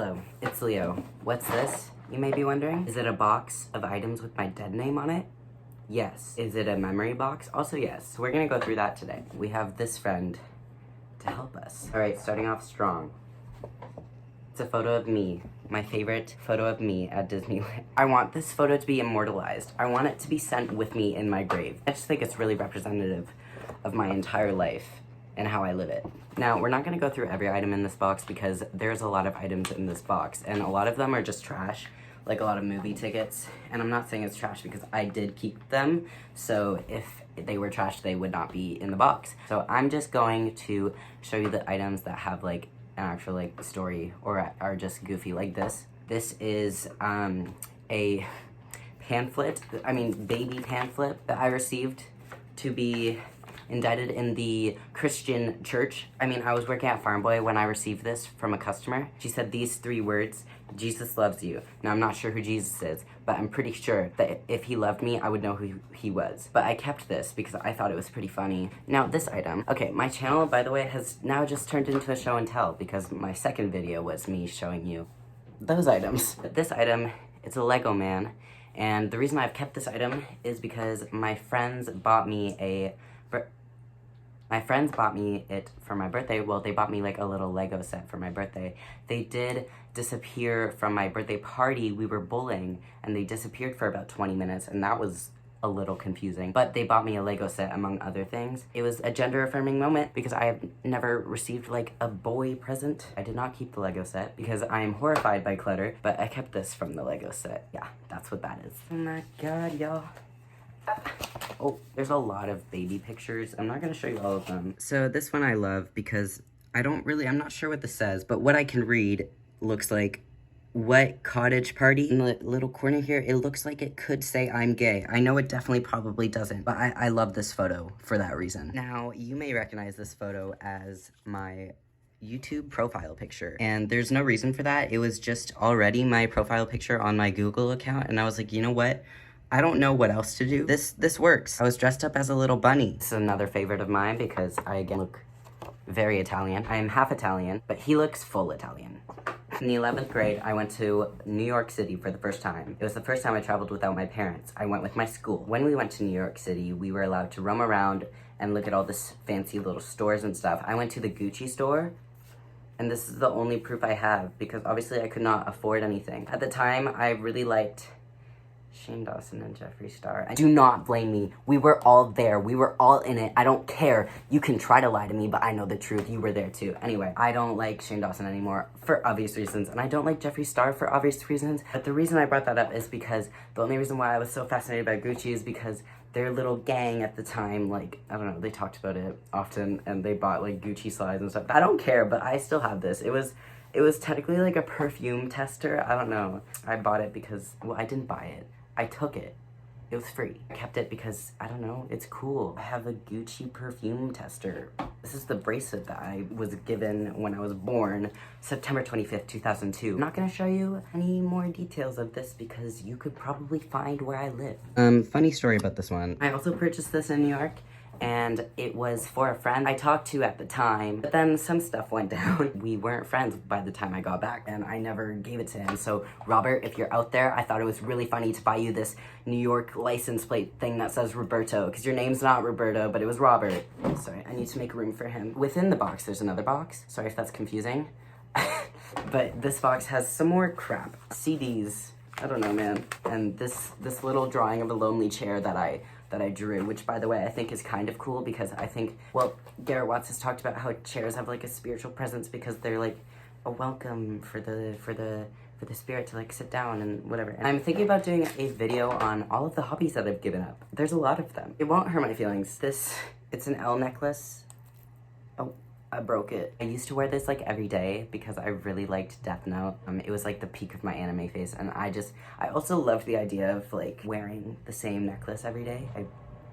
Hello, it's Leo. What's this, you may be wondering? Is it a box of items with my dead name on it? Yes. Is it a memory box? Also yes. So we're gonna go through that today. We have this friend to help us. All right, starting off strong. It's a photo of me, my favorite photo of me at Disneyland. I want this photo to be immortalized. I want it to be sent with me in my grave. I just think it's really representative of my entire life and how I live it. Now, we're not gonna go through every item in this box because there's a lot of items in this box, and a lot of them are just trash, like a lot of movie tickets. And I'm not saying it's trash because I did keep them, so if they were trash, they would not be in the box. So I'm just going to show you the items that have like an actual like story or are just goofy, like this. This is a pamphlet, baby pamphlet that I received to be indicted in the Christian church. I was working at Farm Boy when I received this from a customer. She said these 3 words: Jesus loves you. Now, I'm not sure who Jesus is, but I'm pretty sure that if he loved me, I would know who he was. But I kept this because I thought it was pretty funny. Now, this item. Okay, my channel, by the way, has now just turned into a show and tell because my second video was me showing you those items. But this item, it's a Lego man. And the reason I've kept this item is because my friends bought me it for my birthday. Well, they bought me like a little Lego set for my birthday. They did disappear from my birthday party. We were bowling and they disappeared for about 20 minutes, and that was a little confusing. But they bought me a Lego set among other things. It was a gender affirming moment because I have never received like a boy present. I did not keep the Lego set because I am horrified by clutter, but I kept this from the Lego set. Yeah, that's what that is. Oh my god, y'all. Oh, there's a lot of baby pictures. I'm not gonna show you all of them. So this one I love because I'm not sure what this says, but what I can read looks like, what cottage party? In the little corner here, it looks like it could say I'm gay. I know it definitely probably doesn't, but I love this photo for that reason. Now, you may recognize this photo as my YouTube profile picture, and there's no reason for that. It was just already my profile picture on my Google account, and I was like, you know what? I don't know what else to do. This works. I was dressed up as a little bunny. This is another favorite of mine because I, again, look very Italian. I am half Italian, but he looks full Italian. In the 11th grade, I went to New York City for the first time. It was the first time I traveled without my parents. I went with my school. When we went to New York City, we were allowed to roam around and look at all this fancy little stores and stuff. I went to the Gucci store, and this is the only proof I have because obviously I could not afford anything. At the time, I really liked Shane Dawson and Jeffree Star. And do not blame me. We were all there. We were all in it. I don't care. You can try to lie to me, but I know the truth. You were there too. Anyway, I don't like Shane Dawson anymore for obvious reasons, and I don't like Jeffree Star for obvious reasons. But the reason I brought that up is because the only reason why I was so fascinated by Gucci is because their little gang at the time, like, I don't know, they talked about it often, and they bought like Gucci slides and stuff. I don't care, but I still have this. It was technically like a perfume tester. I don't know. I bought it because, well, I didn't buy it. I took it. It was free. I kept it because, I don't know, it's cool. I have a Gucci perfume tester. This is the bracelet that I was given when I was born, September 25th, 2002. I'm not gonna show you any more details of this because you could probably find where I live. Funny story about this one. I also purchased this in New York, and it was for a friend I talked to at the time, but then some stuff went down. We weren't friends by the time I got back, and I never gave it to him. So, Robert, if you're out there, I thought it was really funny to buy you this New York license plate thing that says Roberto, because your name's not Roberto, but it was Robert. Sorry, I need to make room for him. Within the box, there's another box. Sorry if that's confusing. But this box has some more crap. CDs. I don't know, man. And this little drawing of a lonely chair that I drew, which, by the way, I think is kind of cool because I think, well, Garrett Watts has talked about how chairs have like a spiritual presence because they're like a welcome for the spirit to like sit down and whatever. And I'm thinking about doing a video on all of the hobbies that I've given up. There's a lot of them. It won't hurt my feelings. It's an L necklace. Oh, I broke it. I used to wear this like every day because I really liked Death Note. It was like the peak of my anime phase, and I also loved the idea of like wearing the same necklace every day.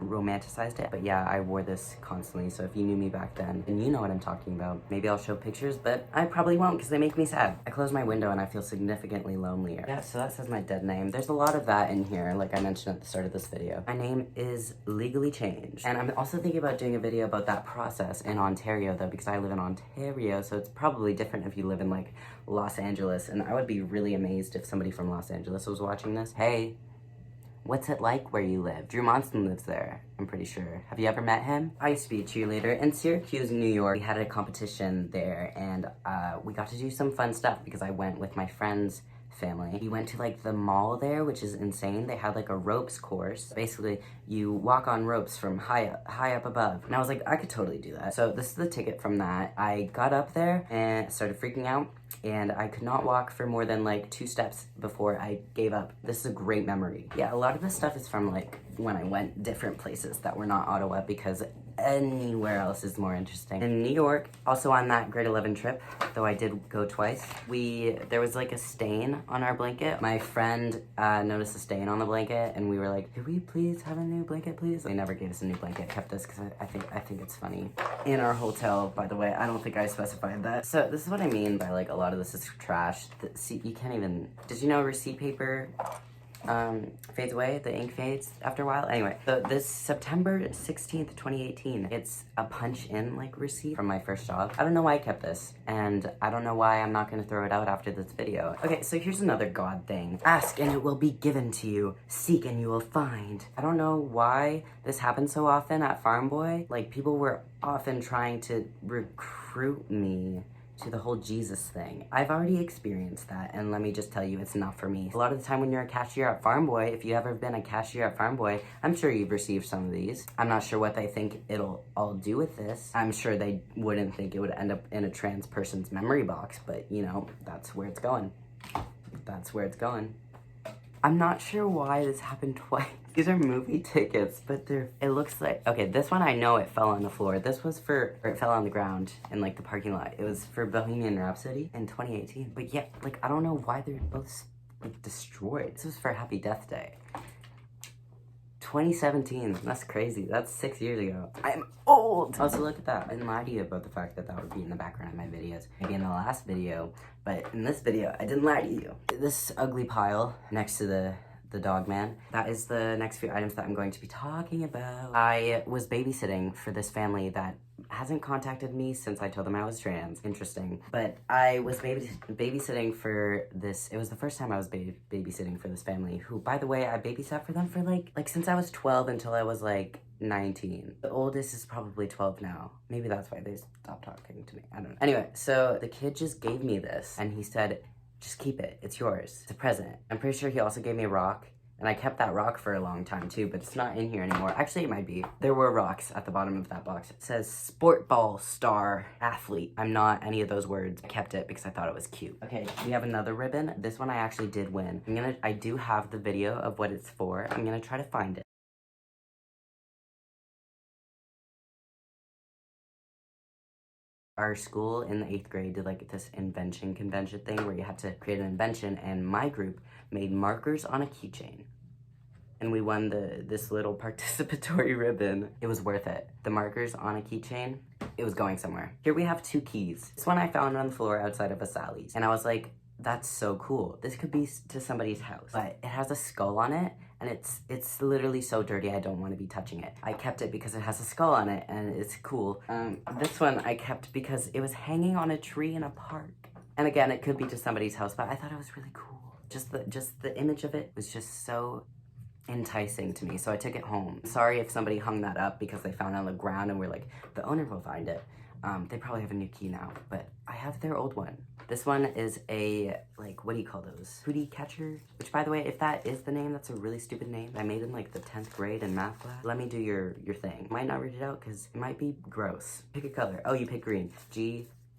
romanticized it. But yeah, I wore this constantly, so if you knew me back then, and you know what I'm talking about, maybe I'll show pictures, but I probably won't because they make me sad. I close my window and I feel significantly lonelier. Yeah, so that says my dead name. There's a lot of that in here, like I mentioned at the start of this video. My name is legally changed. And I'm also thinking about doing a video about that process in Ontario though, because I live in Ontario, so it's probably different if you live in like Los Angeles, and I would be really amazed if somebody from Los Angeles was watching this. Hey, what's it like where you live? Drew Monston lives there, I'm pretty sure. Have you ever met him? I used to be a cheerleader in Syracuse, New York. We had a competition there, and we got to do some fun stuff because I went with my friend's family. We went to like the mall there, which is insane. They had like a ropes course. Basically, you walk on ropes from high up above. And I was like, I could totally do that. So this is the ticket from that. I got up there and started freaking out, and I could not walk for more than like 2 steps before I gave up. This is a great memory. Yeah, a lot of this stuff is from like when I went different places that were not Ottawa, because anywhere else is more interesting. In New York, also on that grade 11 trip, though I did go twice, there was like a stain on our blanket. My friend noticed a stain on the blanket, and we were like, could we please have a new blanket, please? They never gave us a new blanket. Kept this because I think it's funny. In our hotel, by the way, I don't think I specified that. So this is what I mean by like a lot of this is trash. See, you can't even, did you know receipt paper fades away, the ink fades after a while? Anyway, so this September 16th, 2018, it's a punch-in like receipt from my first job. I don't know why I kept this, and I don't know why I'm not gonna throw it out after this video. Okay, so here's another God thing. Ask and it will be given to you. Seek and you will find. I don't know why this happens so often at Farm Boy. Like, people were often trying to recruit me to the whole Jesus thing. I've already experienced that, and let me just tell you, it's not for me. A lot of the time when you're a cashier at Farm Boy, if you've ever been a cashier at Farm Boy, I'm sure you've received some of these. I'm not sure what they think it'll all do with this. I'm sure they wouldn't think it would end up in a trans person's memory box, but you know, that's where it's going. That's where it's going. I'm not sure why this happened twice. These are movie tickets, but it looks like, okay, this one I know it fell on the floor. This was or it fell on the ground in like the parking lot. It was for Bohemian Rhapsody in 2018. But yeah, like, I don't know why they're both like destroyed. This was for Happy Death Day. 2017, that's crazy. That's 6 years ago. I'm old. Also, look at that. I didn't lie to you about the fact that that would be in the background of my videos. Maybe in the last video, but in this video, I didn't lie to you. This ugly pile next to the dog man, that is the next few items that I'm going to be talking about. I was babysitting for this family that hasn't contacted me since I told them I was trans. Interesting. But I was babysitting for this. It was the first time I was babysitting for this family, who, by the way, I babysat for them for like since I was 12 until I was like 19. The oldest is probably 12 now. Maybe that's why they stopped talking to me. I don't know. Anyway, so the kid just gave me this, and he said, just keep it. It's yours. It's a present. I'm pretty sure he also gave me a rock, and I kept that rock for a long time too, but it's not in here anymore. Actually, it might be. There were rocks at the bottom of that box. It says sport ball star athlete. I'm not any of those words. I kept it because I thought it was cute. Okay, we have another ribbon. This one I actually did win. I do have the video of what it's for. I'm gonna try to find it. Our school in the 8th grade did like this invention convention thing where you had to create an invention, and my group made markers on a keychain. And we won this little participatory ribbon. It was worth it. The markers on a keychain, it was going somewhere. Here we have 2 keys. This one I found on the floor outside of a Sally's, and I was like, that's so cool. This could be to somebody's house. But it has a skull on it, and it's literally so dirty I don't want to be touching it. I kept it because it has a skull on it, and it's cool. This one I kept because it was hanging on a tree in a park. And again, it could be to somebody's house, but I thought it was really cool. Just the image of it was just so enticing to me, so I took it home. Sorry if somebody hung that up because they found it on the ground and were like, the owner will find it. They probably have a new key now, but I have their old one. This one is a, like, what do you call those? Hootie catcher? Which, by the way, if that is the name, that's a really stupid name. I made in, like, the 10th grade in math class. Let me do your thing. Might not read it out because it might be gross. Pick a color. Oh, you pick green.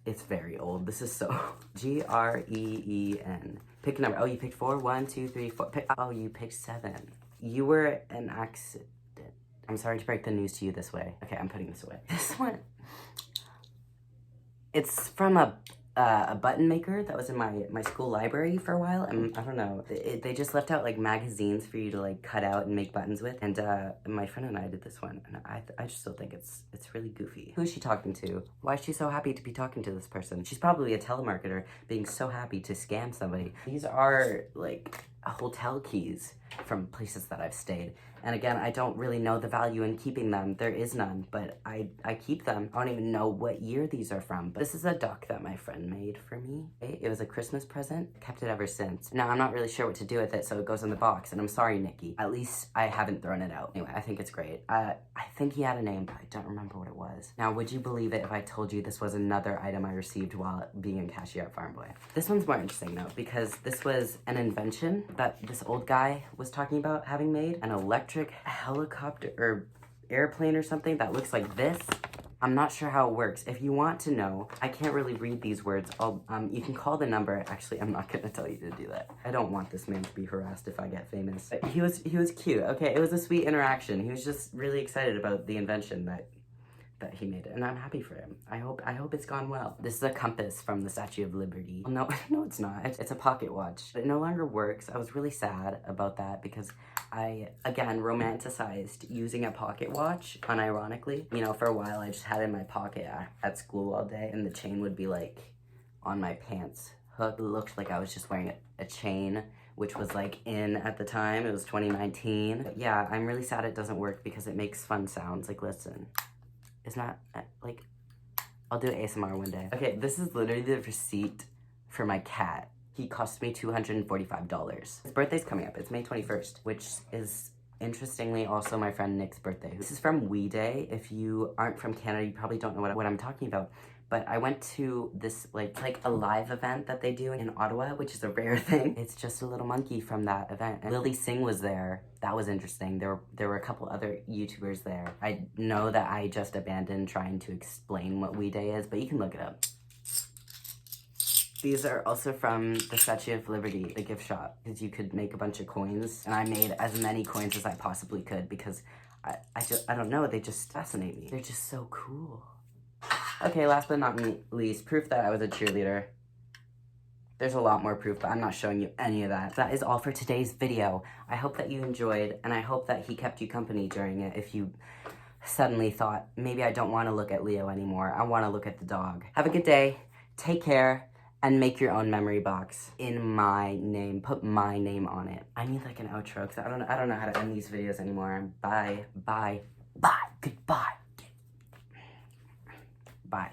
It's very old. This is so... G-R-E-E-N. Pick a number. Oh, you picked 4? 1, 2, 3, 4. Oh, you picked 7. You were an accident. I'm sorry to break the news to you this way. Okay, I'm putting this away. This one... It's from a a button maker that was in my school library for a while, and I don't know, they just left out like magazines for you to like cut out and make buttons with, and my friend and I did this one, and I just still think it's really goofy. Who is she talking to? Why is she so happy to be talking to this person? She's probably a telemarketer being so happy to scam somebody. These are like hotel keys from places that I've stayed. And again, I don't really know the value in keeping them. There is none, but I keep them. I don't even know what year these are from. But this is a duck that my friend made for me. It was a Christmas present. Kept it ever since. Now, I'm not really sure what to do with it, so it goes in the box. And I'm sorry, Nikki. At least I haven't thrown it out. Anyway, I think it's great. I think he had a name, but I don't remember what it was. Now, would you believe it if I told you this was another item I received while being in Cashier at Farm Boy? This one's more interesting, though, because this was an invention that this old guy was talking about having made. An electric helicopter or airplane or something that looks like this. I'm not sure how it works. If you want to know, I can't really read these words. You can call the number. Actually, I'm not gonna tell you to do that. I don't want this man to be harassed if I get famous. But he was cute. Okay, it was a sweet interaction. He was just really excited about the invention that he made it, and I'm happy for him. I hope it's gone well. This is a compass from the Statue of Liberty. No, no, it's not. It's a pocket watch. It no longer works. I was really sad about that because I, again, romanticized using a pocket watch, unironically. You know, for a while I just had it in my pocket at school all day, and the chain would be like on my pants hook. It looked like I was just wearing a chain, which was like in at the time. It was 2019. But yeah, I'm really sad it doesn't work because it makes fun sounds. Like, listen. It's not, like, I'll do ASMR one day. Okay, this is literally the receipt for my cat. He cost me $245. His birthday's coming up. It's May 21st, which is, interestingly, also my friend Nick's birthday. This is from We Day. If you aren't from Canada, you probably don't know what I'm talking about. But I went to this, like a live event that they do in Ottawa, which is a rare thing. It's just a little monkey from that event. And Lily Singh was there. That was interesting. There were a couple other YouTubers there. I know that I just abandoned trying to explain what We Day is, but you can look it up. These are also from the Statue of Liberty, the gift shop, because you could make a bunch of coins. And I made as many coins as I possibly could because I don't know, they just fascinate me. They're just so cool. Okay, last but not least, proof that I was a cheerleader. There's a lot more proof, but I'm not showing you any of that. That is all for today's video. I hope that you enjoyed, and I hope that he kept you company during it if you suddenly thought, maybe I don't want to look at Leo anymore. I want to look at the dog. Have a good day, take care, and make your own memory box in my name. Put my name on it. I need like an outro, because I don't know how to end these videos anymore. Bye, bye, bye, goodbye.